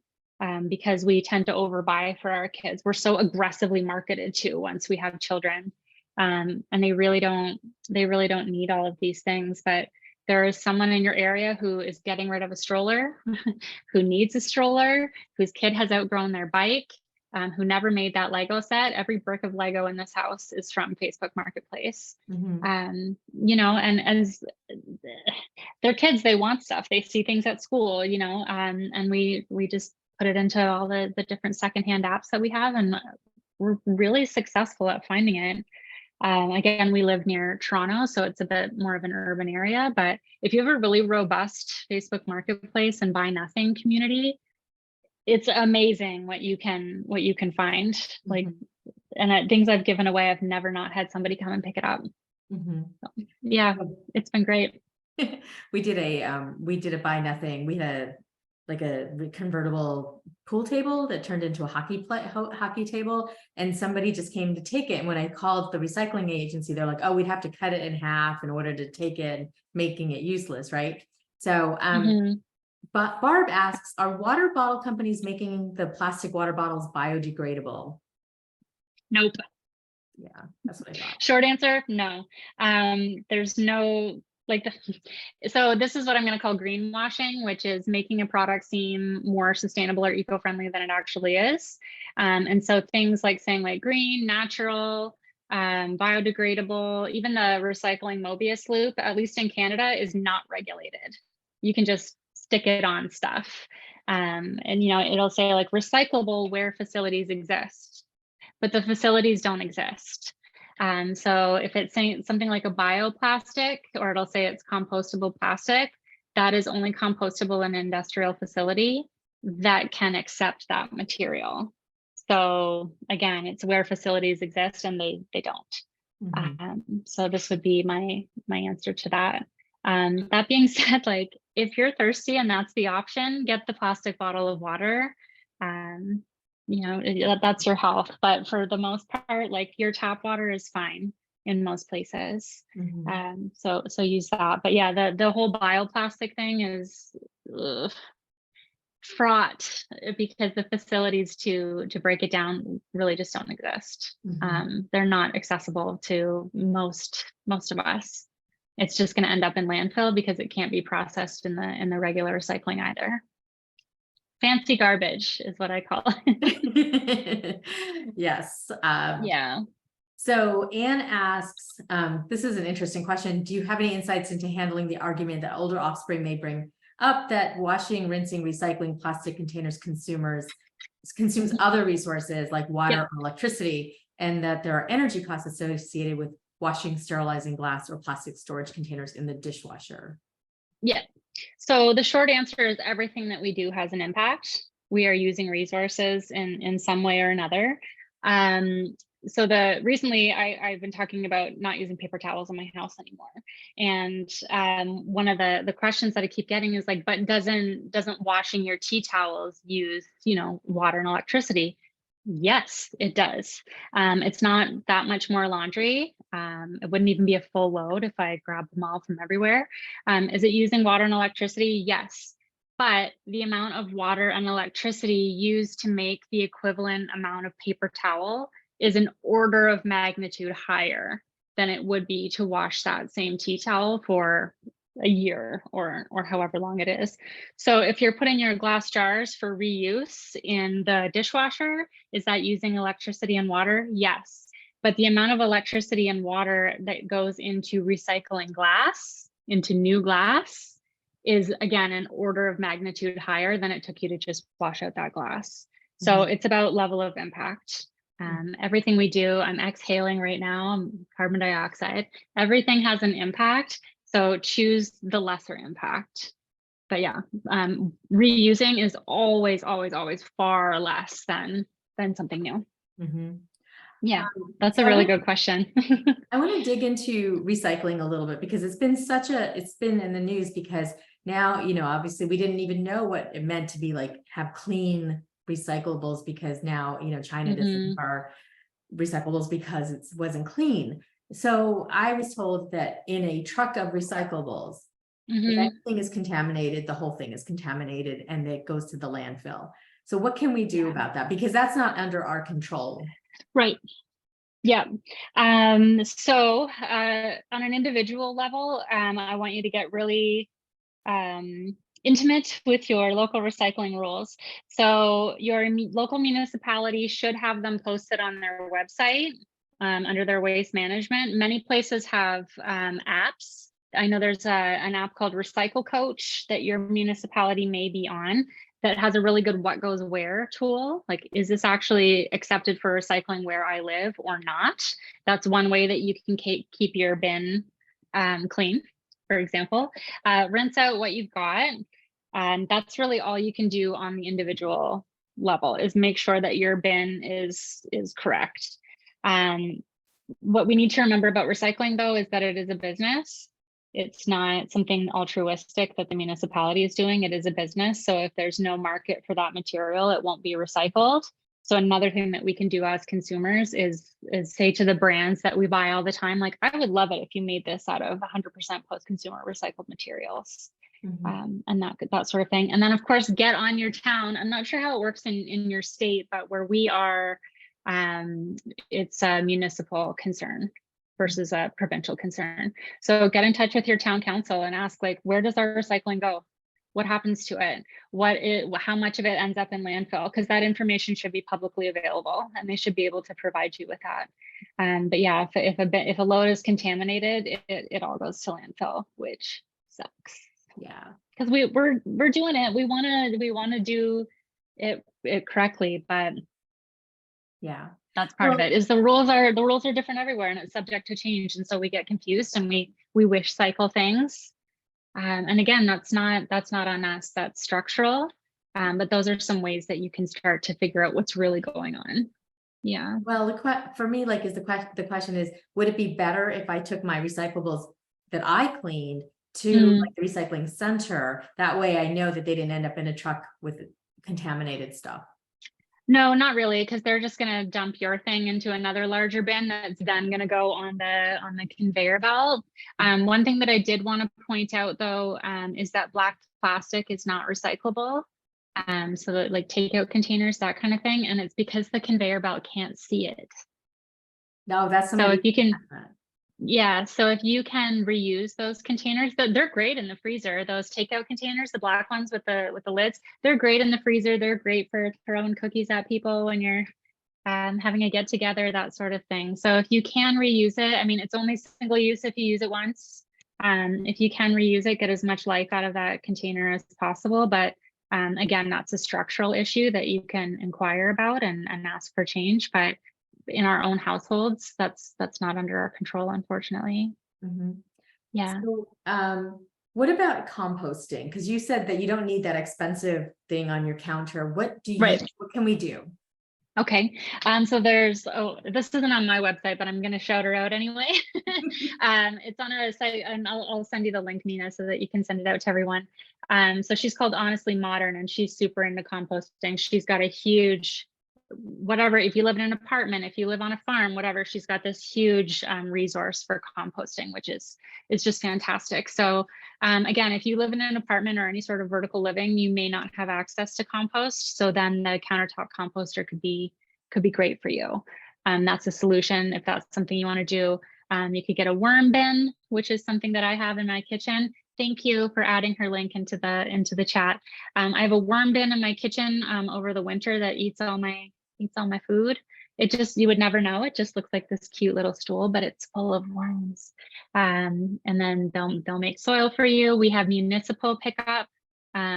because we tend to overbuy for our kids. We're so aggressively marketed to once we have children, and they really don't need all of these things. But there is someone in your area who is getting rid of a stroller, who needs a stroller, whose kid has outgrown their bike, who never made that Lego set. Every brick of Lego in this house is from Facebook Marketplace. And as they're kids, they want stuff. They see things at school, and we just put it into all the different secondhand apps that we have, and we're really successful at finding it. Again, we live near Toronto, so it's a bit more of an urban area, but if you have a really robust Facebook Marketplace and buy nothing community, it's amazing what you can find. Like, and things I've given away, I've never not had somebody come and pick it up. So, yeah, it's been great. We did a buy nothing. We had a convertible pool table that turned into a hockey table, and somebody just came to take it. And when I called the recycling agency, they're like, oh, we'd have to cut it in half in order to take it, making it useless, right? So but Barb asks, are water bottle companies making the plastic water bottles biodegradable? Nope. Yeah, that's what I thought. Short answer, no. There's no so this is what I'm going to call greenwashing, which is making a product seem more sustainable or eco-friendly than it actually is. And so things like saying like green, natural, biodegradable, even the recycling Mobius loop, at least in Canada, is not regulated. You can just stick it on stuff. And it'll say like recyclable where facilities exist, but the facilities don't exist. So if it's saying something like a bioplastic, or it'll say it's compostable plastic, that is only compostable in an industrial facility that can accept that material. So again, it's where facilities exist and they don't. So this would be my answer to that. That being said, like if you're thirsty and that's the option, get the plastic bottle of water. That's your health. But for the most part, like your tap water is fine in most places. So use that. But yeah, the whole bioplastic thing is fraught because the facilities to break it down really just don't exist. They're not accessible to most of us. It's just going to end up in landfill because it can't be processed in the regular recycling either. Fancy garbage is what I call it. Yes. Yeah. So Anne asks, this is an interesting question. Do you have any insights into handling the argument that older offspring may bring up that washing, rinsing, recycling plastic containers consumes other resources like water or electricity, and that there are energy costs associated with washing, sterilizing glass or plastic storage containers in the dishwasher? Yeah. So the short answer is everything that we do has an impact. We are using resources in some way or another. So recently I've been talking about not using paper towels in my house anymore. And one of the questions that I keep getting is like, but doesn't washing your tea towels use, water and electricity? Yes, it does. It's not that much more laundry. It wouldn't even be a full load if I grabbed them all from everywhere. Is it using water and electricity? Yes. But the amount of water and electricity used to make the equivalent amount of paper towel is an order of magnitude higher than it would be to wash that same tea towel for a year or however long it is. So if you're putting your glass jars for reuse in the dishwasher, is that using electricity and water? Yes. But the amount of electricity and water that goes into recycling glass, into new glass, is again an order of magnitude higher than it took you to just wash out that glass. So it's about level of impact. Everything we do, I'm exhaling right now, carbon dioxide, everything has an impact. So choose the lesser impact. But yeah, reusing is always far less than something new. Yeah, that's a really good question. I want to dig into recycling a little bit because it's been in the news because now, obviously we didn't even know what it meant to be like have clean recyclables because now, China doesn't our recyclables because it wasn't clean. So I was told that in a truck of recyclables, if anything is contaminated, the whole thing is contaminated and it goes to the landfill. So what can we do about that? Because that's not under our control. Right. Yeah. So on an individual level, I want you to get really intimate with your local recycling rules. So your local municipality should have them posted on their website under their waste management. Many places have apps. I know there's an app called Recycle Coach that your municipality may be on that has a really good what goes where tool. Like, is this actually accepted for recycling where I live or not? That's one way that you can keep your bin clean, for example. Rinse out what you've got. That's really all you can do on the individual level, is make sure that your bin is correct. What we need to remember about recycling, though, is that it is a business. It's not something altruistic that the municipality is doing. It is a business. So if there's no market for that material, it won't be recycled. So another thing that we can do as consumers is say to the brands that we buy all the time, like, I would love it if you made this out of 100% post-consumer recycled materials. And that sort of thing. And then of course, get on your town. I'm not sure how it works in your state, but where we are, it's a municipal concern versus a provincial concern. So get in touch with your town council and ask, like, where does our recycling go? What happens to it? How much of it ends up in landfill? Because that information should be publicly available and they should be able to provide you with that. But yeah, if a load is contaminated, it all goes to landfill, which sucks. Yeah. Because we're doing it. We want to do it correctly, but Yeah. that's part of Well, it. Is the rules are different everywhere, and it's subject to change, and so we get confused and we wish cycle things. And again, that's not on us. That's structural. But those are some ways that you can start to figure out what's really going on. Yeah. well, for me, like, is the question is, would it be better if I took my recyclables that I cleaned to Mm. like the recycling center? That way I know that they didn't end up in a truck with contaminated stuff. No, not really, because they're just going to dump your thing into another larger bin that's then going to go on the conveyor belt. One thing that I did want to point out though, is that black plastic is not recyclable. So that like takeout containers, that kind of thing, and it's because the conveyor belt can't see it. No, that's So if somebody. you can, yeah, so if you can reuse those containers, they're great in the freezer. Those takeout containers, the black ones with the lids, they're great in the freezer. They're great for throwing cookies at people when you're having a get together, that sort of thing. So if you can reuse it, I mean, it's only single use if you use it once. If you can reuse it, get as much life out of that container as possible. But again, that's a structural issue that you can inquire about and ask for change. But in our own households, that's not under our control, unfortunately. Mhm. Yeah. So, what about composting? Because you said that you don't need that expensive thing on your counter. What Right. can we do? Okay. So this isn't on my website, but I'm going to shout her out anyway. It's on a site, and I'll send you the link, Nina, so that you can send it out to everyone. So she's called Honestly Modern, and she's super into composting. She's got a huge, whatever, if you live in an apartment, if you live on a farm, whatever, she's got this huge resource for composting, which is just fantastic. So again, if you live in an apartment or any sort of vertical living, you may not have access to compost. So then the countertop composter could be great for you. That's a solution if that's something you want to do. You could get a worm bin, which is something that I have in my kitchen. Thank you for adding her link into the chat. I have a worm bin in my kitchen over the winter that eats all my food. It just, you would never know. It just looks like this cute little stool, but it's full of worms. And then they'll make soil for you. We have municipal pickup,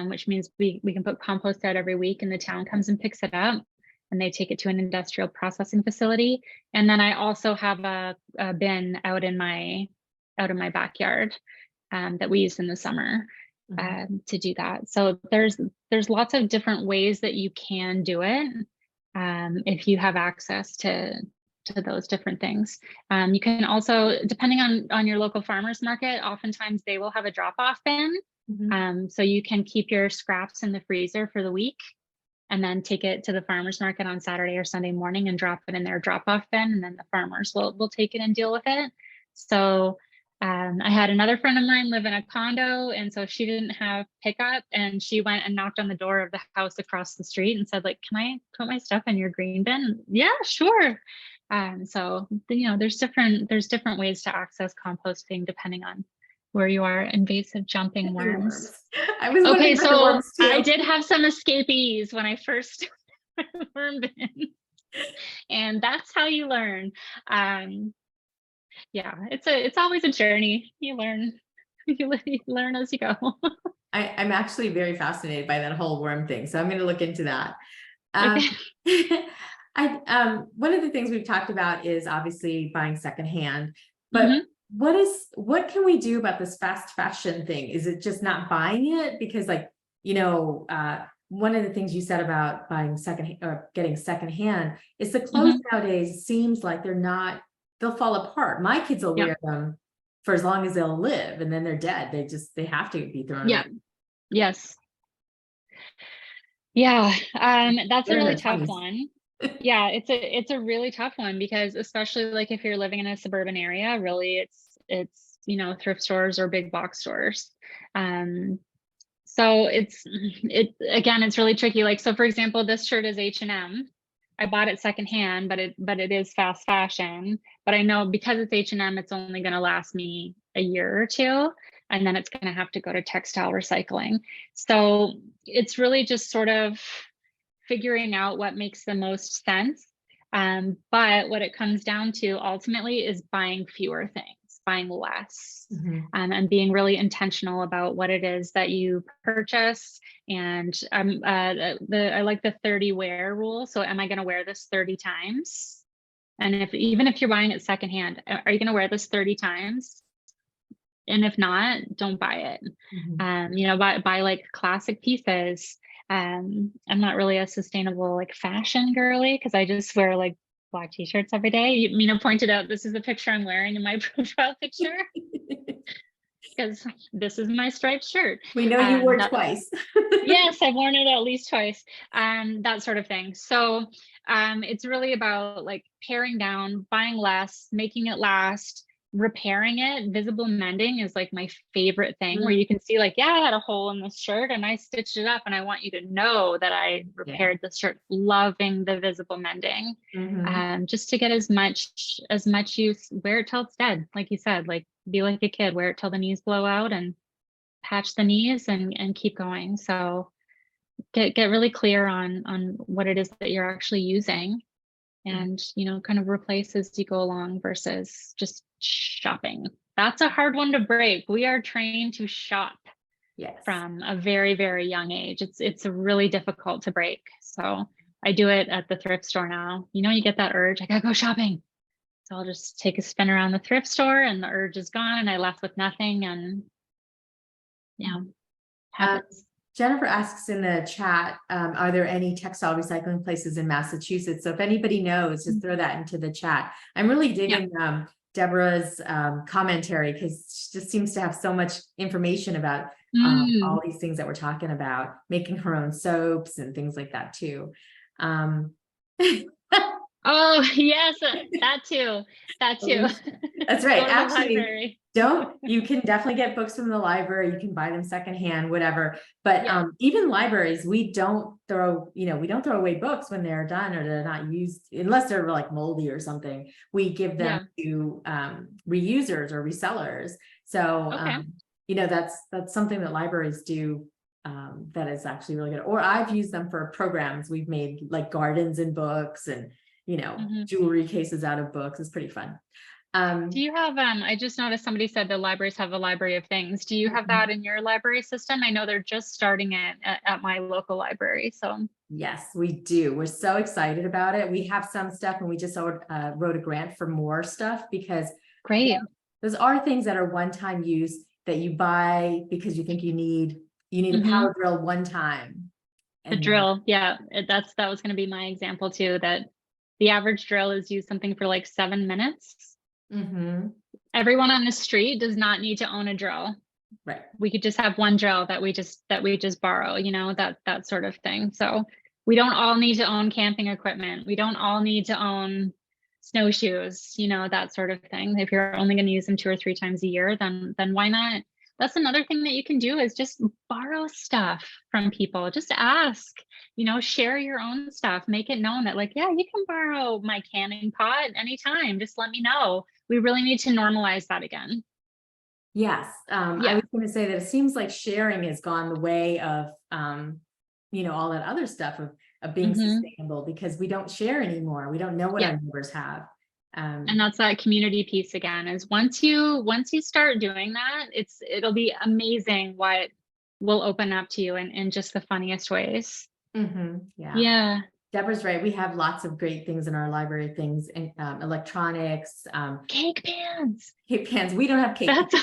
which means we can put compost out every week and the town comes and picks it up and they take it to an industrial processing facility. And then I also have a bin out in my backyard that we use in the summer to do that. So there's lots of different ways that you can do it if you have access to those different things. You can also, depending on your local farmers market, oftentimes they will have a drop-off bin. So you can keep your scraps in the freezer for the week and then take it to the farmers market on Saturday or Sunday morning and drop it in their drop-off bin, and then the farmers will take it and deal with it. So I had another friend of mine live in a condo, and so she didn't have pickup, and she went and knocked on the door of the house across the street and said, like, can I put my stuff in your green bin? Yeah, sure. So there's different ways to access composting depending on where you are. Invasive jumping worms. I was Okay, wondering about the so worms too. I did have some escapees when I first worm bin, and that's how you learn. Yeah, it's always a journey. You learn, you learn as you go. I'm actually very fascinated by that whole worm thing, so I'm going to look into that. Okay. One of the things we've talked about is obviously buying secondhand, but Mhm. what can we do about this fast fashion thing? Is it just not buying it? Because one of the things you said about buying second or getting secondhand is the clothes nowadays seems like they'll fall apart. My kids will Yeah. wear them for as long as they'll live, and then they're dead. They have to be thrown Yeah. away. Yes. Yeah. That's a They're in really their tough 20s. one. Yeah, it's a really tough one because especially like if you're living in a suburban area, really it's thrift stores or big box stores. So it's really tricky. Like, so for example, this shirt is H&M. I bought it secondhand, but it is fast fashion. But I know because it's H&M, it's only going to last me a year or two, and then it's going to have to go to textile recycling. So it's really just sort of figuring out what makes the most sense. But what it comes down to ultimately is buying fewer things. buying less, Mhm. and being really intentional about what it is that you purchase. And I like the 30 wear rule. So am I going to wear this 30 times? And even if you're buying it secondhand, are you going to wear this 30 times? And if not, don't buy it. Mhm. You know, buy like classic pieces. I'm not really a sustainable like fashion girly because I just wear like black t-shirts every day. Mina pointed out this is the picture I'm wearing in my profile picture because this is my striped shirt. We know you wore That twice. yes, I've worn it at least twice. That sort of thing. So it's really about like paring down, buying less, making it last, repairing it. Visible mending is like my favorite thing where Mm, you can see like, yeah, I had a hole in this shirt and I stitched it up and I want you to know that I yeah. repaired the shirt, loving the visible mending. Mhm. Just to get as much use, wear it till it's dead. Like you said, like be like a kid, wear it till the knees blow out and patch the knees and keep going. So get really clear on what it is that you're actually using and kind of replace as you go along versus just shopping. That's a hard one to break. We are trained to shop Yes. from a very, very young age. It's really difficult to break. So I do it at the thrift store now. You get that urge, I gotta go shopping. So I'll just take a spin around the thrift store and the urge is gone and I left with nothing and yeah, Um, happens. Jennifer asks in the chat, are there any textile recycling places in Massachusetts? So if anybody knows, just throw that into the chat. I'm really Yeah. digging Deborah's commentary because she just seems to have so much information about all these things that we're talking about, making her own soaps and things like that too. Oh, yes, that too. That too. That's right. Go to the Actually, library. you can definitely get books from the library. You can buy them secondhand, whatever. But Yeah. even libraries, we don't throw away books when they're done or they're not used, unless they're like moldy or something. We give them Yeah. to reusers or resellers. So Okay. that's something that libraries do that is actually really good. Or I've used them for programs. We've made like gardens and books and Mhm. jewelry cases out of books. It's pretty fun. Do you have, I just noticed somebody said the libraries have a library of things. Do you have that in your library system? I know they're just starting it at my local library. So Yes, we do. We're so excited about it. We have some stuff and we just wrote a grant for more stuff because great. those are things that are one-time use that you buy because you think you need a Mhm. power drill one time. The And then drill. Yeah. That was going to be my example too, that the average drill is used something for like 7 minutes. Mhm. Everyone on the street does not need to own a drill. Right. We could just have one drill that we just borrow, that sort of thing. So we don't all need to own camping equipment. We don't all need to own snowshoes, that sort of thing. If you're only going to use them 2 or 3 times a year, then why not? That's another thing that you can do is just borrow stuff from people. Just ask, share your own stuff. Make it known that like, yeah, you can borrow my canning pot anytime. Just let me know. We really need to normalize that again. Yes. I Yeah. was going to say that it seems like sharing has gone the way of, all that other stuff of being Hmm. sustainable because we don't share anymore. We don't know what Yeah. our neighbors have. And that's that community piece again, is once you start doing that, it'll be amazing what will open up to you in just the funniest ways. Yeah. Yeah. Deborah's right. We have lots of great things in our library, things and electronics, Cake pans. cake pans. We don't have cake That's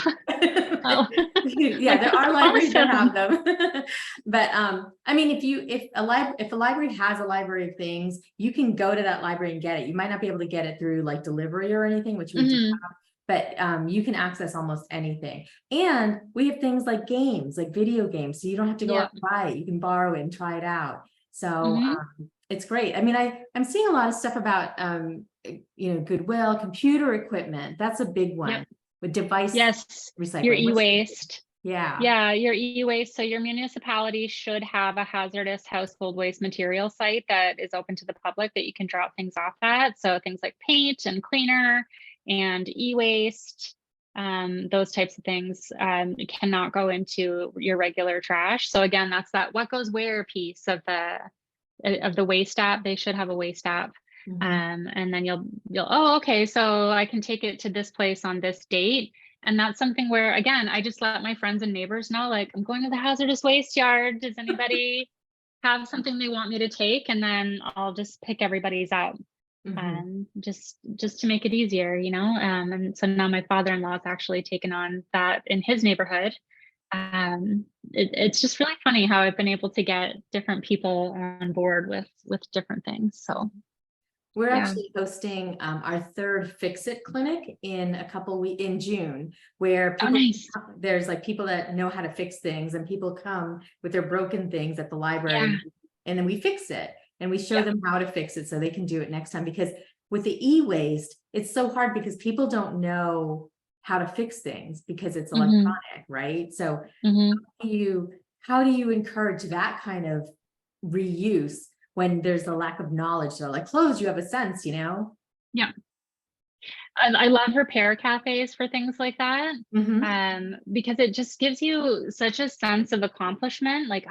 oh, yeah, there that's are libraries that have awesome. them. But I mean, if a library has a library of things, you can go to that library and get it. You might not be able to get it through like delivery or anything, which we do Hmm. have, but you can access almost anything. And we have things like games, like video games, so you don't have to go out Yeah. and buy it. You can borrow it and try it out. So Hmm. it's great. I mean, I'm seeing a lot of stuff about Goodwill, computer equipment. That's a big Yep. one with device Yes. Your recycling. e-waste. Yeah. Yeah, your e-waste. So your municipality should have a hazardous household waste material site that is open to the public that you can drop things off at. So things like paint and cleaner and e-waste, those types of things cannot go into your regular trash. So again, that's that what goes where piece of the waste app. They should have a waste app. And then you'll, oh, okay, so I can take it to this place on this date. And that's something where, again, I just let my friends and neighbors know, like, I'm going to the hazardous waste yard. Does anybody have something they want me to take? And then I'll just pick everybody's up. Just to make it easier, you know. And so now my father-in-law has actually taken on that in his neighborhood. It's just really funny how I've been able to get different people on board with different things. So we're yeah. actually hosting our third Fix It clinic in a couple weeks in June, where people, nice. There's like people that know how to fix things, and people come with their broken things at the library, and then we fix it and we show them how to fix it so they can do it next time. Because with the e-waste, it's so hard because people don't know how to fix things because it's electronic, right? So how do you encourage that kind of reuse when there's a lack of knowledge? So like clothes, you have a sense, you know? Yeah. I love repair cafes for things like that. Because it just gives you such a sense of accomplishment. Like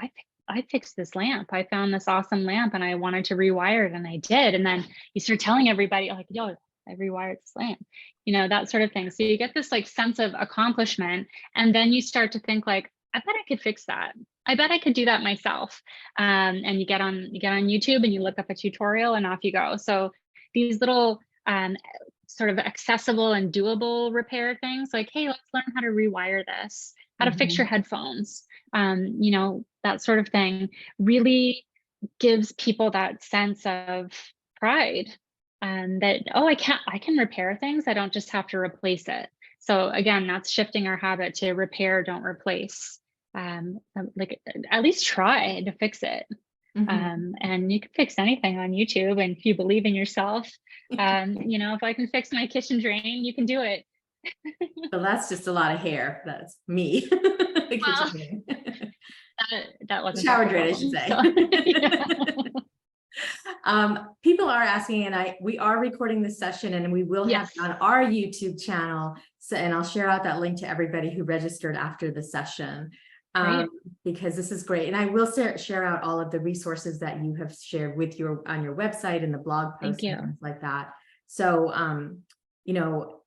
I fixed this lamp. I found this awesome lamp and I wanted to rewire it, and I did. And then you start telling everybody, like, yo, I rewired this lamp, you know, that sort of thing. So you get this like sense of accomplishment, and then you start to think like, I bet I could fix that. I bet I could do that myself. And you get on YouTube and you look up a tutorial and off you go. So these little sort of accessible and doable repair things, like, hey, let's learn how to rewire this, how to fix your headphones, you know, that sort of thing really gives people that sense of pride, that, oh, I can repair things. I don't just have to replace it. So again, that's shifting our habit to repair, don't replace. Like at least try to fix it. And you can fix anything on YouTube. And if you believe in yourself, you know, if I can fix my kitchen drain, you can do it. So that's just a lot of hair. That's me. The Well, kitchen drain. that wasn't shower drain, I should say. So, yeah. People are asking, and we are recording this session, and we will have it on our YouTube channel. So, and I'll share out that link to everybody who registered after the session, because this is great. And I will share out all of the resources that you have shared with on your website and the blog posts and things like that. So, you know,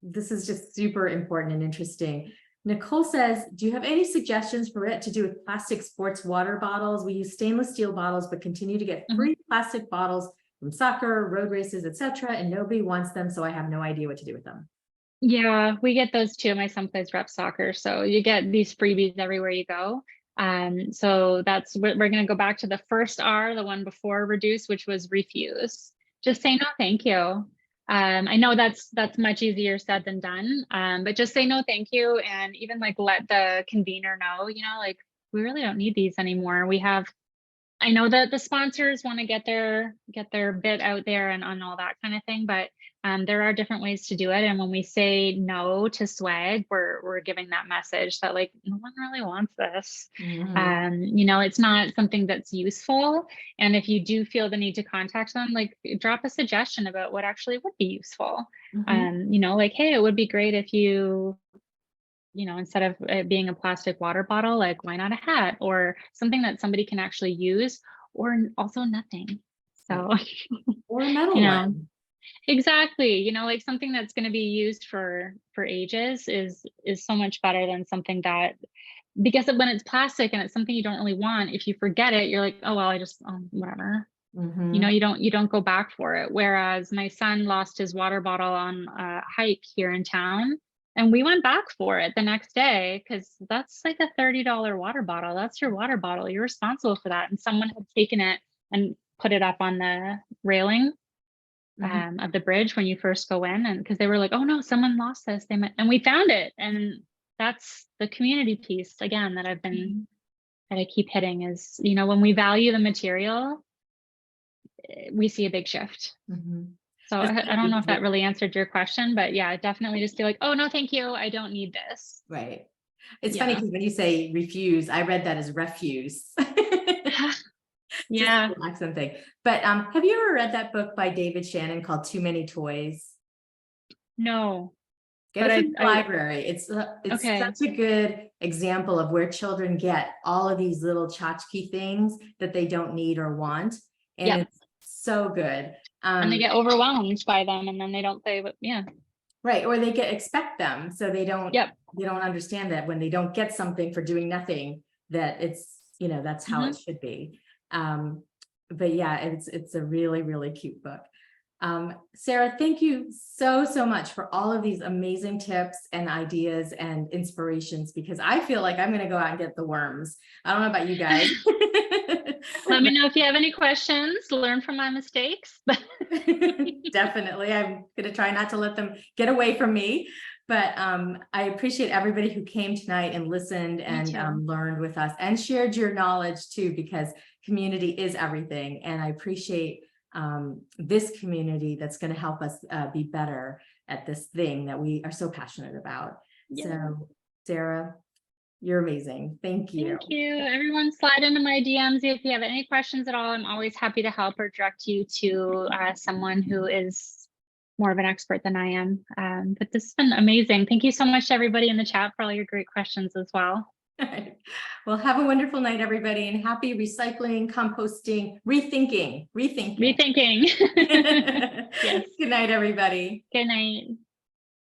this is just super important and interesting. Nicole says, do you have any suggestions for it to do with plastic sports water bottles? We use stainless steel bottles, but continue to get free plastic bottles from soccer, road races, etc., and nobody wants them, so I have no idea what to do with them. Yeah, we get those too. My son plays rep soccer, so you get these freebies everywhere you go. So that's we're going to go back to the first R, the one before reduce, which was refuse. Just say no, thank you. I know that's much easier said than done, but just say no, thank you, and even like let the convener know, you know, like we really don't need these anymore. I know that the sponsors want to get their bit out there and on all that kind of thing, but there are different ways to do it. And when we say no to swag, we're giving that message that like no one really wants this. You know, it's not something that's useful. And if you do feel the need to contact them, like drop a suggestion about what actually would be useful. You know, like, hey, it would be great if you know, instead of it being a plastic water bottle, like why not a hat or something that somebody can actually use, or also nothing. So, or a metal you know, one. Exactly. You know, like something that's going to be used for ages is so much better than something that, because when it's plastic and it's something you don't really want, if you forget it, you're like, oh, well, I just, whatever. You know, you don't go back for it. Whereas my son lost his water bottle on a hike here in town, and we went back for it the next day because that's like a $30 water bottle. That's your water bottle. You're responsible for that. And someone had taken it and put it up on the railing of the bridge when you first go in, and because they were like, oh no, someone lost this, and we found it. And that's the community piece again that that I keep hitting is, you know, when we value the material, we see a big shift. So I don't know if that really answered your question, but yeah, definitely just be like, oh no, thank you, I don't need this. Right. It's funny because when you say refuse, I read that as refuse. Yeah. Accent thing. But have you ever read that book by David Shannon called Too Many Toys? No. Get it from the library. It's such a good example of where children get all of these little tchotchke things that they don't need or want. And So good. And they get overwhelmed by them, and then they don't say, but yeah. Right. Or they expect them. So they don't Yep. understand that when they don't get something for doing nothing, that it's, that's how it should be. But yeah, it's a really, really cute book. Sarah, thank you so much for all of these amazing tips and ideas and inspirations, because I feel like I'm going to go out and get the worms. I don't know about you guys. Let me know if you have any questions, learn from my mistakes. Definitely. I'm going to try not to let them get away from me. But I appreciate everybody who came tonight and listened and learned with us and shared your knowledge too, because community is everything. And I appreciate this community that's going to help us be better at this thing that we are so passionate about. Yeah. So, Sarah, you're amazing. Thank you. Thank you. Everyone slide into my DMs if you have any questions at all. I'm always happy to help or direct you to someone who is more of an expert than I am. But this has been amazing. Thank you so much to everybody in the chat for all your great questions as well. Well, have a wonderful night, everybody, and happy recycling, composting, rethinking. Rethinking. Yes. Good night, everybody. Good night.